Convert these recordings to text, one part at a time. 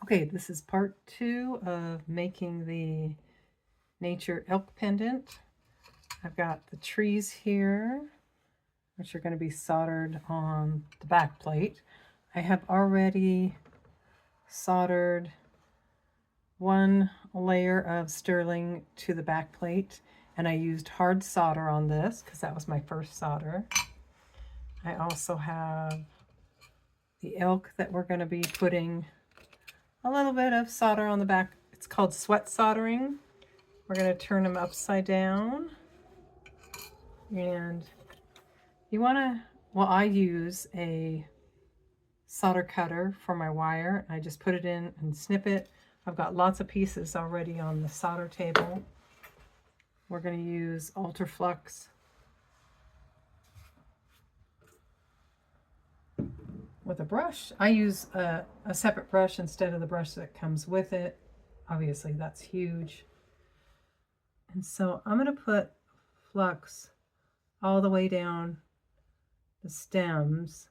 Okay, this is part 2 of making the nature elk pendant. I've got the trees here, which are going to be soldered on the back plate. I have already soldered one layer of sterling to the back plate, and I used hard solder on this because that was my first solder. I also have the elk that we're going to be putting a little bit of solder on the back. It's called sweat soldering. We're going to turn them upside down. And you want to, well, I use a solder cutter for my wire. I just put it in and snip it. I've got lots of pieces already on the solder table. We're going to use Ultraflux with a brush. I use a separate brush instead of the brush that comes with it. Obviously, that's huge. And so I'm going to put flux all the way down the stems.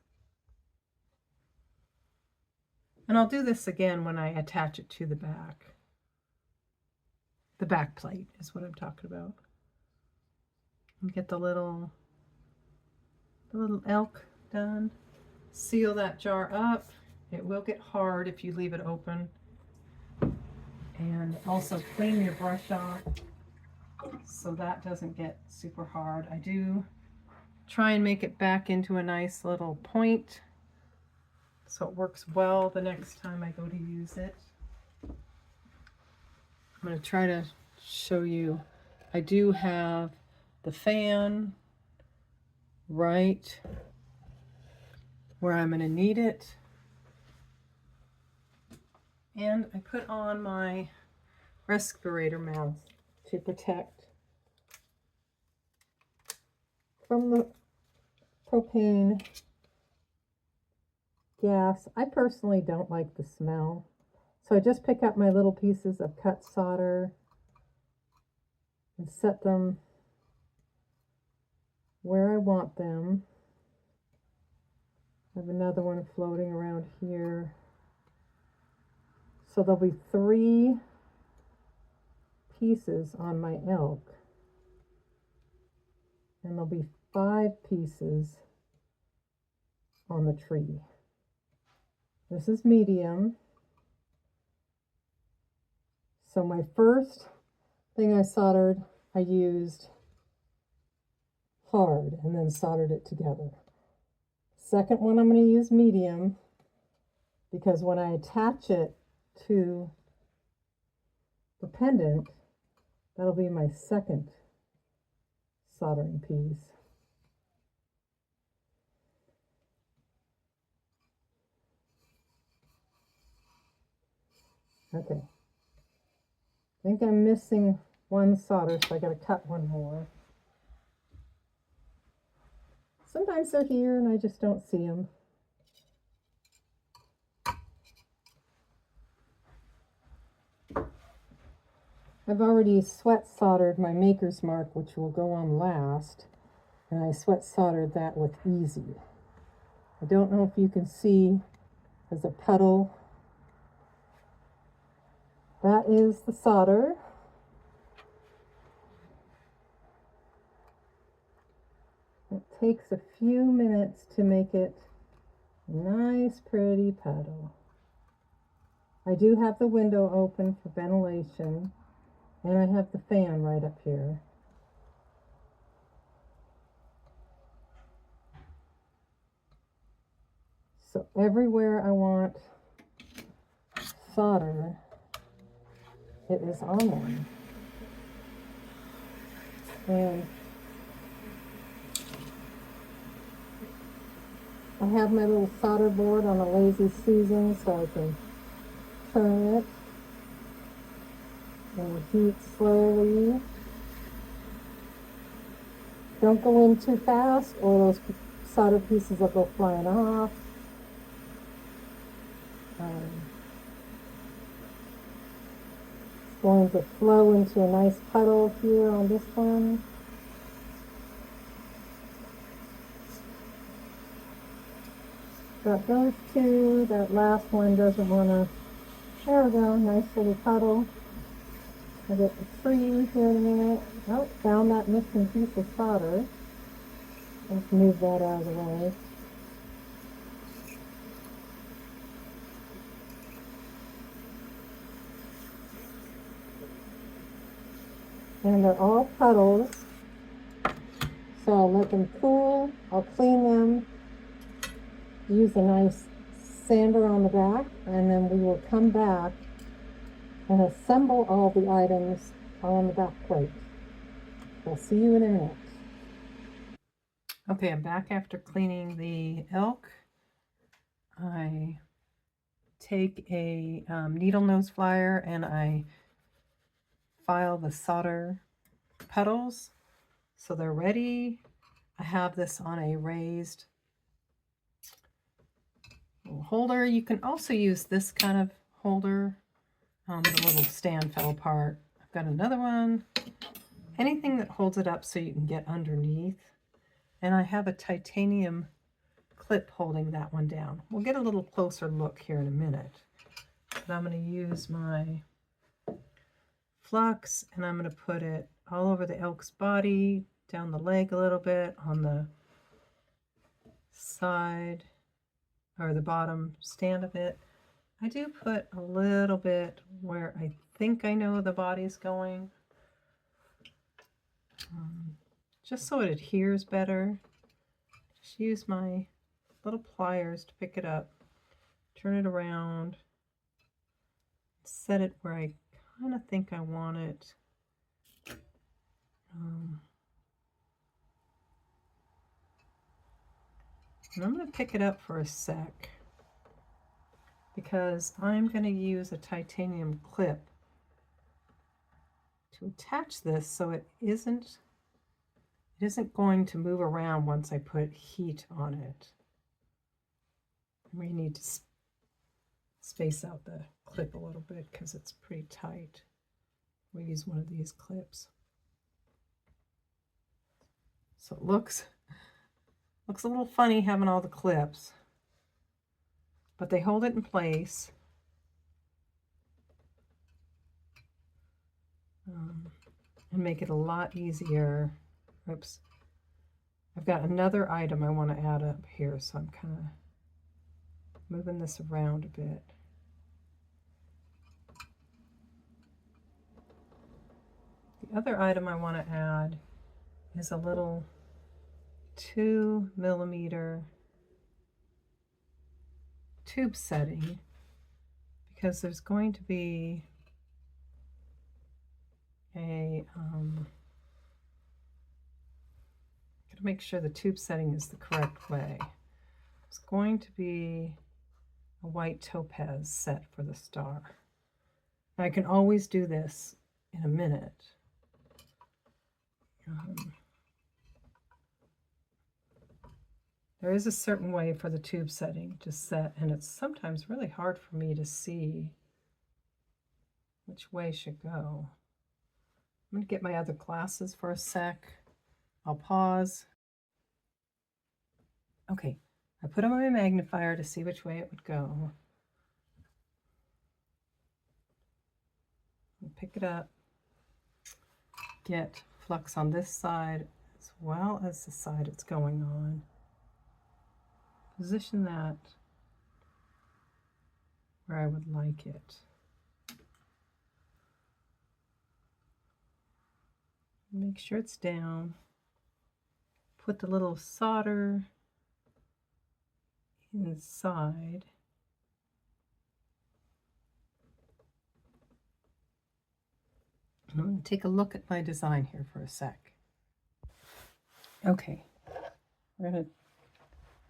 And I'll do this again when I attach it to the back. The back plate is what I'm talking about. And get the little elk done. Seal that jar up. It will get hard if you leave it open. And also clean your brush off so that doesn't get super hard. I do try and make it back into a nice little point so it works well the next time I go to use it. I'm going to try to show you. I do have the fan right where I'm going to need it. And I put on my respirator mask to protect from the propane gas. I personally don't like the smell. So I just pick up my little pieces of cut solder and set them where I want them. I have another one floating around here. So there'll be 3 pieces on my elk. And there'll be 5 pieces on the tree. This is medium. So my first thing I soldered, I used hard and then soldered it together. Second one I'm going to use medium because when I attach it to the pendant, that'll be my second soldering piece. Okay. I think I'm missing one solder, so I got to cut one more. Sometimes they're here and I just don't see them. I've already sweat soldered my maker's mark, which will go on last, and I sweat soldered that with Easy. I don't know if you can see, there's a puddle. That is the solder. It takes a few minutes to make it a nice, pretty puddle. I do have the window open for ventilation, and I have the fan right up here. So everywhere I want solder, it is on there. And I have my little solder board on a lazy Susan so I can turn it and heat slowly. Don't go in too fast or those solder pieces will go flying off. It's going to flow into a nice puddle here on this one. Got those 2. That last one doesn't want to There we go, nice little puddle. I'll get the tree here in a minute. Oh, found that missing piece of solder. Let's move that out of the way. And they're all puddles, so I'll let them cool. I'll clean them, use a nice sander on the back, and then we will come back and assemble all the items on the back plate. I'll see you in a minute. Okay, I'm back after cleaning the elk. I take a needle nose flyer and I file the solder petals so they're ready. I have this on a raised holder. You can also use this kind of holder. The little stand fell apart. I've got another one. Anything that holds it up so you can get underneath. And I have a titanium clip holding that one down. We'll get a little closer look here in a minute. But I'm going to use my flux and I'm going to put it all over the elk's body, down the leg a little bit, on the side or the bottom stand of it. I do put a little bit where I think I know the body's going, just so it adheres better. Just use my little pliers to pick it up, turn it around, set it where I kind of think I want it. And I'm going to pick it up for a sec because I'm going to use a titanium clip to attach this so it isn't going to move around once I put heat on it. We need to space out the clip a little bit because it's pretty tight. We'll use one of these clips. So it looks a little funny having all the clips, but they hold it in place. And make it a lot easier. Oops. I've got another item I want to add up here, so I'm kind of moving this around a bit. The other item I want to add is a little 2mm tube setting, because there's going to be a gotta make sure the tube setting is the correct way. It's going to be a white topaz set for the star. Now, I can always do this in a minute. There is a certain way for the tube setting to set, and it's sometimes really hard for me to see which way should go. I'm going to get my other glasses for a sec. I'll pause. Okay, I put on my magnifier to see which way it would go. I'll pick it up, get flux on this side as well as the side it's going on. Position that where I would like it. Make sure it's down. Put the little solder inside. I'm going to take a look at my design here for a sec. Okay, we're going to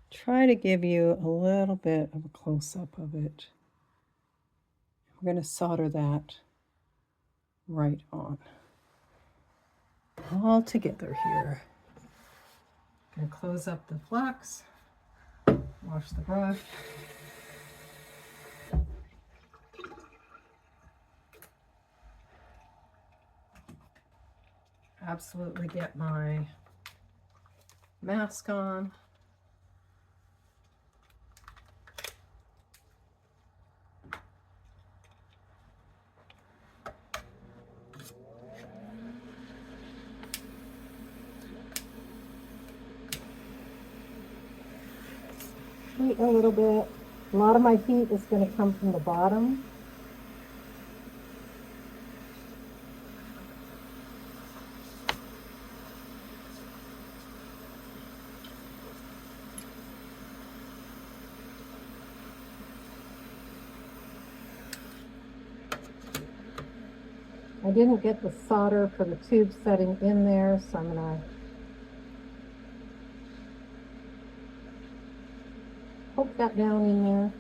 try to give you a little bit of a close-up of it. We're going to solder that right on. All together here. Going to close up the flux, wash the brush. Absolutely get my mask on. heat a little bit. A lot of my heat is going to come from the bottom. I didn't get the solder for the tube setting in there, so I'm going to poke that down in there.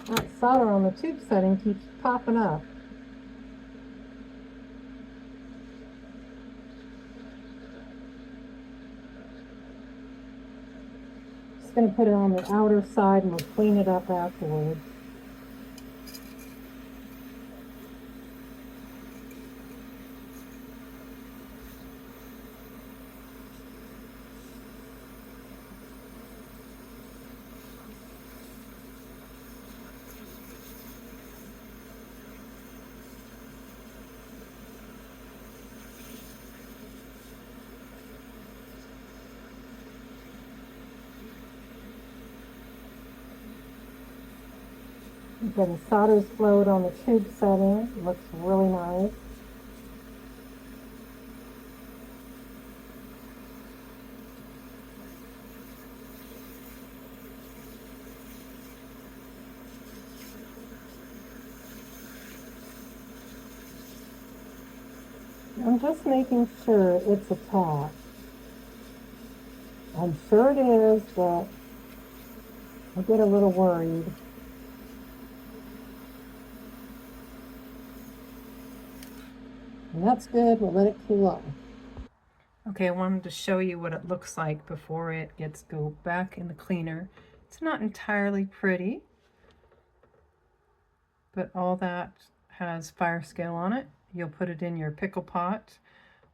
That solder on the tube setting keeps popping up. Just going to put it on the outer side and we'll clean it up afterwards. Okay, the solder's flowed on the tube setting. It looks really nice. I'm just making sure it's attached. I'm sure it is, but I get a little worried. And that's good. We'll let it cool off. Okay, I wanted to show you what it looks like before it gets go back in the cleaner. It's not entirely pretty, but all that has fire scale on it. You'll put it in your pickle pot,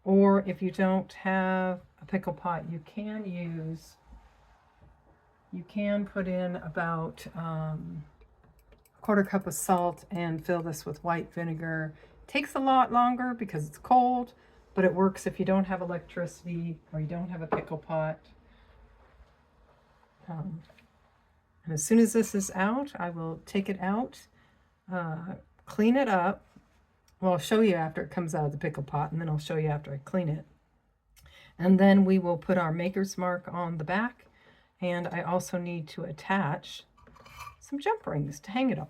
or if you don't have a pickle pot, you can put in about a quarter cup of salt and fill this with white vinegar. It takes a lot longer because it's cold, but it works if you don't have electricity or you don't have a pickle pot. And as soon as this is out, I will take it out, clean it up. Well, I'll show you after it comes out of the pickle pot, and then I'll show you after I clean it. And then we will put our maker's mark on the back, and I also need to attach some jump rings to hang it on.